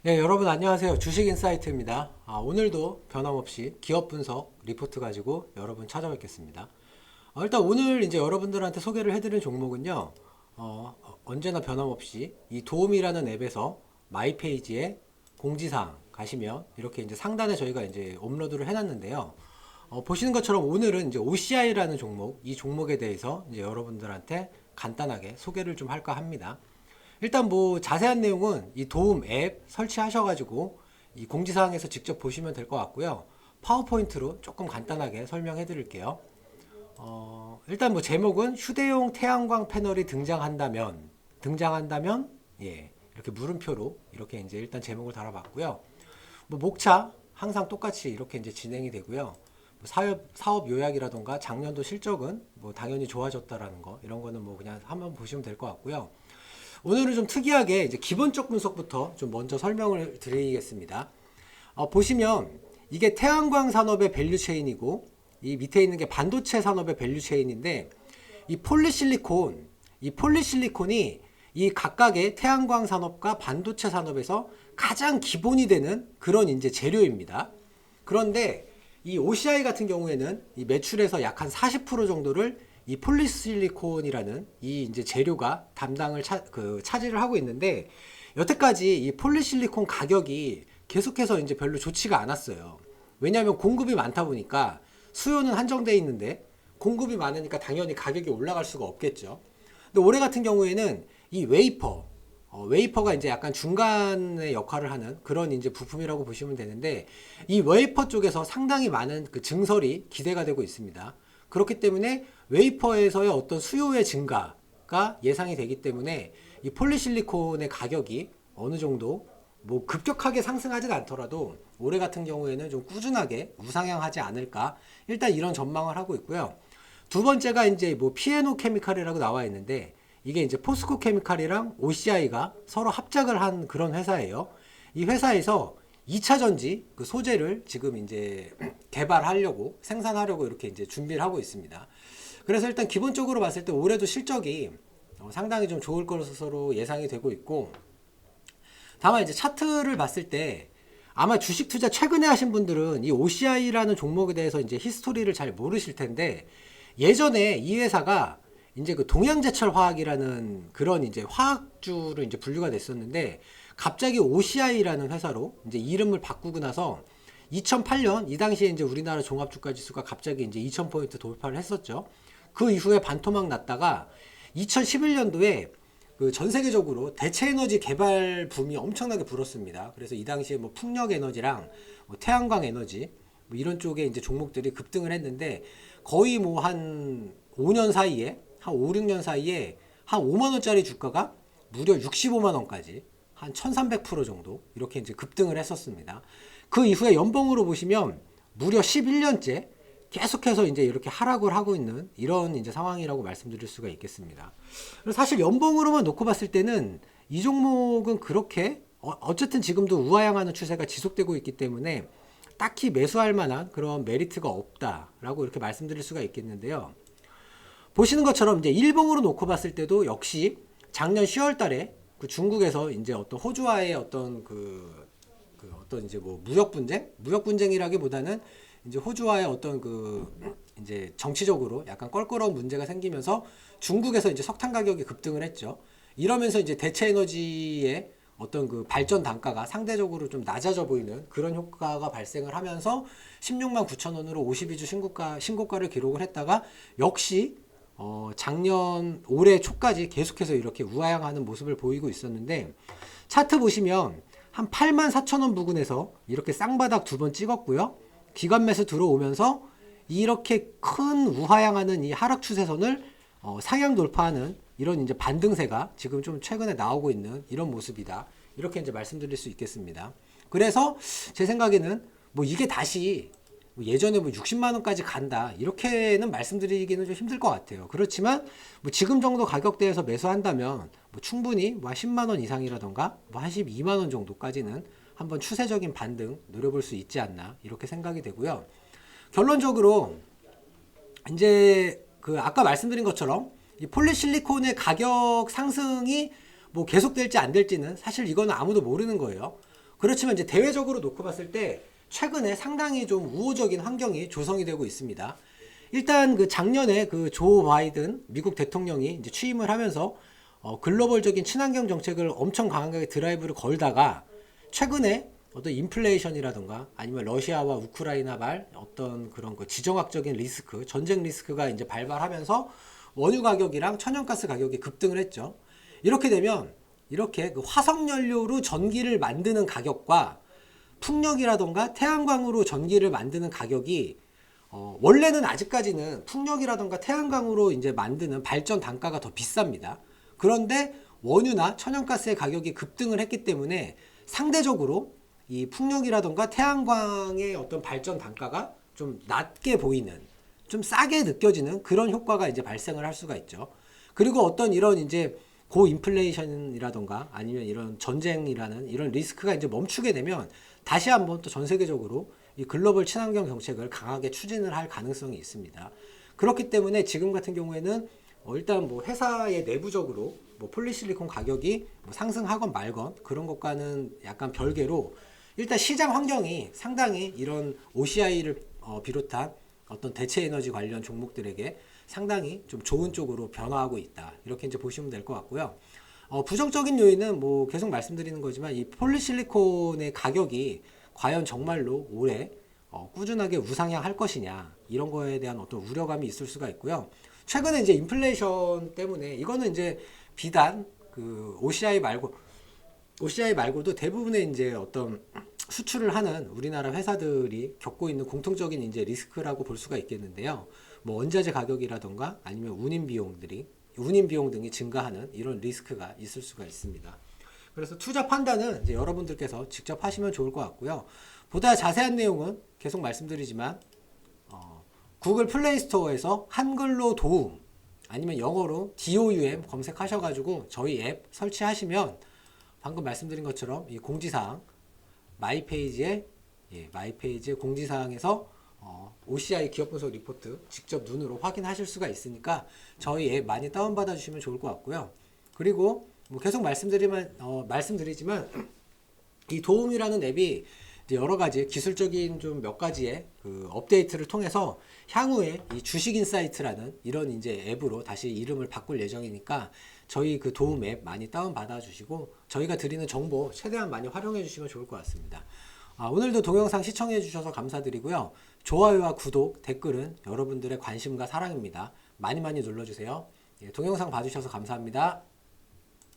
네, 여러분 안녕하세요. 주식인사이트입니다. 오늘도 변함없이 기업 분석 리포트 가지고 여러분 찾아뵙겠습니다. 일단 오늘 이제 여러분들한테 소개를 해드린 종목은요, 언제나 변함없이 이 도움이라는 앱에서 마이 페이지에 공지사항 가시면 이렇게 이제 상단에 저희가 이제 업로드를 해놨는데요. 보시는 것처럼 오늘은 이제 OCI라는 종목, 이 종목에 대해서 이제 여러분들한테 간단하게 소개를 좀 할까 합니다. 일단 뭐 자세한 내용은 이 도움 앱 설치하셔가지고 이 공지사항에서 직접 보시면 될 것 같고요. 파워포인트로 조금 간단하게 설명해 드릴게요. 일단 뭐 제목은 휴대용 태양광 패널이 등장한다면 예, 이렇게 물음표로 이렇게 이제 일단 제목을 달아봤고요. 뭐 목차 항상 똑같이 이렇게 이제 진행이 되고요. 뭐 사업 요약이라던가 작년도 실적은 뭐 당연히 좋아졌다라는 거 이런 거는 뭐 그냥 한번 보시면 될 것 같고요. 오늘은 좀 특이하게 이제 기본적 분석부터 좀 먼저 설명을 드리겠습니다. 보시면 이게 태양광 산업의 밸류 체인이고 이 밑에 있는 게 반도체 산업의 밸류 체인인데 이 폴리실리콘이 이 각각의 태양광 산업과 반도체 산업에서 가장 기본이 되는 그런 이제 재료입니다. 그런데 이 OCI 같은 경우에는 이 매출에서 약 한 40% 정도를 이 폴리실리콘이라는 이 이제 재료가 담당을 차지를 하고 있는데 여태까지 이 폴리실리콘 가격이 계속해서 이제 별로 좋지가 않았어요. 왜냐하면 공급이 많다 보니까 수요는 한정돼 있는데 공급이 많으니까 당연히 가격이 올라갈 수가 없겠죠. 근데 올해 같은 경우에는 이 웨이퍼가 이제 약간 중간의 역할을 하는 그런 이제 부품이라고 보시면 되는데 이 웨이퍼 쪽에서 상당히 많은 그 증설이 기대가 되고 있습니다. 그렇기 때문에 웨이퍼에서의 어떤 수요의 증가가 예상이 되기 때문에 이 폴리실리콘의 가격이 어느 정도 뭐 급격하게 상승하진 않더라도 올해 같은 경우에는 좀 꾸준하게 우상향하지 않을까 일단 이런 전망을 하고 있고요. 두 번째가 이제 뭐 피에노 케미칼이라고 나와 있는데 이게 이제 포스코 케미칼이랑 OCI가 서로 합작을 한 그런 회사예요. 이 회사에서 2차 전지 그 소재를 지금 이제 개발하려고 생산하려고 이렇게 이제 준비를 하고 있습니다. 그래서 일단 기본적으로 봤을 때 올해도 실적이 상당히 좀 좋을 것으로 예상이 되고 있고 다만 이제 차트를 봤을 때 아마 주식 투자 최근에 하신 분들은 이 OCI라는 종목에 대해서 이제 히스토리를 잘 모르실 텐데 예전에 이 회사가 이제 그 동양제철 화학이라는 그런 이제 화학주로 이제 분류가 됐었는데 갑자기 OCI라는 회사로 이제 이름을 바꾸고 나서 2008년 이 당시에 이제 우리나라 종합주가 지수가 갑자기 이제 2000포인트 돌파를 했었죠. 그 이후에 반토막 났다가 2011년도에 그 전 세계적으로 대체 에너지 개발 붐이 엄청나게 불었습니다. 그래서 이 당시에 뭐 풍력 에너지랑 뭐 태양광 에너지 뭐 이런 쪽에 이제 종목들이 급등을 했는데 거의 뭐 한 5년 사이에 한 5, 6년 사이에 한 5만 원짜리 주가가 무려 65만 원까지 한 1300% 정도 이렇게 이제 급등을 했었습니다. 그 이후에 연봉으로 보시면 무려 11년째 계속해서 이제 이렇게 하락을 하고 있는 이런 이제 상황이라고 말씀드릴 수가 있겠습니다. 사실 연봉으로만 놓고 봤을 때는 이 종목은 그렇게 어쨌든 지금도 우하향하는 추세가 지속되고 있기 때문에 딱히 매수할 만한 그런 메리트가 없다라고 이렇게 말씀드릴 수가 있겠는데요. 보시는 것처럼 이제 일봉으로 놓고 봤을 때도 역시 작년 10월 달에 그 중국에서 이제 어떤 호주와의 어떤 어떤 이제 뭐 무역 분쟁이라기보다는 이제 호주와의 어떤 이제 정치적으로 약간 껄끄러운 문제가 생기면서 중국에서 이제 석탄 가격이 급등을 했죠. 이러면서 이제 대체 에너지의 어떤 그 발전 단가가 상대적으로 좀 낮아져 보이는 그런 효과가 발생을 하면서 16만 9천 원으로 52주 신고가를 기록을 했다가 역시 작년 올해 초까지 계속해서 이렇게 우하향하는 모습을 보이고 있었는데 차트 보시면 한 8만 4천 원 부근에서 이렇게 쌍바닥 두 번 찍었고요. 기관 매수 들어오면서 이렇게 큰 우하향하는 이 하락 추세선을 상향 돌파하는 이런 이제 반등세가 지금 좀 최근에 나오고 있는 이런 모습이다. 이렇게 이제 말씀드릴 수 있겠습니다. 그래서 제 생각에는 뭐 이게 다시 뭐 예전에 뭐 60만 원까지 간다. 이렇게는 말씀드리기는 좀 힘들 것 같아요. 그렇지만 뭐 지금 정도 가격대에서 매수한다면 뭐 충분히 뭐 한 10만 원 이상이라던가 뭐 한 12만 원 정도까지는 한번 추세적인 반등 노려볼 수 있지 않나 이렇게 생각이 되고요. 결론적으로 이제 그 아까 말씀드린 것처럼 이 폴리실리콘의 가격 상승이 뭐 계속될지 안 될지는 사실 이거는 아무도 모르는 거예요. 그렇지만 이제 대외적으로 놓고 봤을 때 최근에 상당히 좀 우호적인 환경이 조성이 되고 있습니다. 일단 그 작년에 그 조 바이든 미국 대통령이 이제 취임을 하면서 글로벌적인 친환경 정책을 엄청 강하게 드라이브를 걸다가 최근에 어떤 인플레이션이라던가 아니면 러시아와 우크라이나발 어떤 그런 그 지정학적인 리스크, 전쟁 리스크가 이제 발발하면서 원유 가격이랑 천연가스 가격이 급등을 했죠. 이렇게 되면 이렇게 그 화석연료로 전기를 만드는 가격과 풍력이라던가 태양광으로 전기를 만드는 가격이 원래는 아직까지는 풍력이라던가 태양광으로 이제 만드는 발전 단가가 더 비쌉니다. 그런데 원유나 천연가스의 가격이 급등을 했기 때문에 상대적으로 이 풍력이라던가 태양광의 어떤 발전 단가가 좀 낮게 보이는, 좀 싸게 느껴지는 그런 효과가 이제 발생을 할 수가 있죠. 그리고 어떤 이런 이제 고인플레이션이라던가 아니면 이런 전쟁이라는 이런 리스크가 이제 멈추게 되면 다시 한번 또 전 세계적으로 이 글로벌 친환경 정책을 강하게 추진을 할 가능성이 있습니다. 그렇기 때문에 지금 같은 경우에는 일단 뭐 회사의 내부적으로 뭐 폴리실리콘 가격이 뭐 상승하건 말건 그런 것과는 약간 별개로 일단 시장 환경이 상당히 이런 OCI를 비롯한 어떤 대체 에너지 관련 종목들에게 상당히 좀 좋은 쪽으로 변화하고 있다. 이렇게 이제 보시면 될 것 같고요. 부정적인 요인은 뭐 계속 말씀드리는 거지만 이 폴리실리콘의 가격이 과연 정말로 올해 꾸준하게 우상향할 것이냐 이런 거에 대한 어떤 우려감이 있을 수가 있고요. 최근에 이제 인플레이션 때문에 이거는 이제 비단 그 OCI 말고도 대부분의 이제 어떤 수출을 하는 우리나라 회사들이 겪고 있는 공통적인 이제 리스크라고 볼 수가 있겠는데요. 뭐 원자재 가격이라던가 아니면 운임 비용 등이 증가하는 이런 리스크가 있을 수가 있습니다. 그래서 투자 판단은 이제 여러분들께서 직접 하시면 좋을 것 같고요. 보다 자세한 내용은 계속 말씀드리지만 구글 플레이 스토어에서 한글로 도움 아니면 영어로 DOUM 검색하셔가지고 저희 앱 설치하시면 방금 말씀드린 것처럼 이 공지사항 마이페이지의 공지사항에서 OCI 기업분석 리포트 직접 눈으로 확인하실 수가 있으니까 저희 앱 많이 다운받아 주시면 좋을 것 같고요. 그리고 뭐 계속 말씀드리지만 이 도움이라는 앱이 여러 가지 기술적인 좀 몇 가지의 그 업데이트를 통해서 향후에 이 주식인사이트라는 이런 이제 앱으로 다시 이름을 바꿀 예정이니까 저희 그 도움 앱 많이 다운받아 주시고 저희가 드리는 정보 최대한 많이 활용해 주시면 좋을 것 같습니다. 오늘도 동영상 시청해 주셔서 감사드리고요. 좋아요와 구독, 댓글은 여러분들의 관심과 사랑입니다. 많이 많이 눌러주세요. 동영상 봐주셔서 감사합니다.